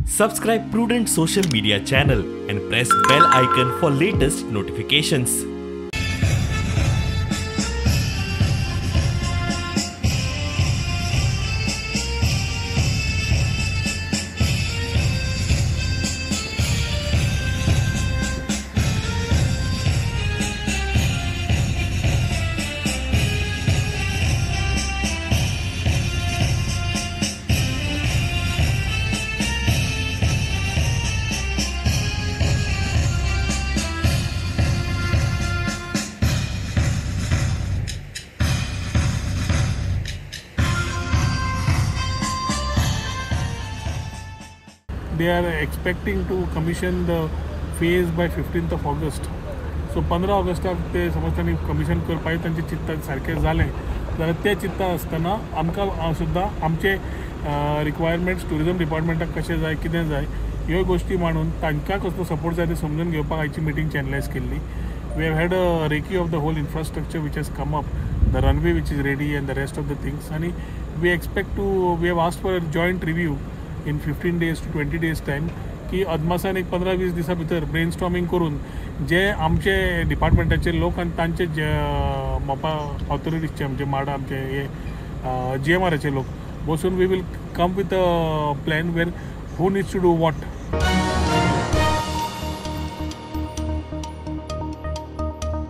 Subscribe Prudent social media channel and press bell icon for latest notifications. They are expecting to commission the phase by 15th of August. So 15 ऑगस्टाक ते समज त्यांनी commission करपाक तांचे चित्त सारकें जालें जाल्यार ते चित्त आसतना आमकां सुद्दां आमचे रिक्वायरमेंट्स टुरिजम डिपार्टमेंटाक कशें जाय कितें जाय ह्यो गोश्टी मांडून तांकां कसलो सपोर्ट जाय ते समजून घेवपाक आयची मिटींग चॅनलायज केल्ली. We have had a recce of the whole infrastructure which has come up, the runway which is ready and the rest of the things, and we have asked for a joint review in 15 days to 20 days time की अदमासान एक 15-20 दिसा भितर brainstorming करून जे आमचे डिपार्टमेंटाचे लोक आनी तांचे जे मोपा ऑथॉरिटीजचे आमचे माडा आमचे हे GMRचे लोक बसून we will come with a plan where who needs to do what.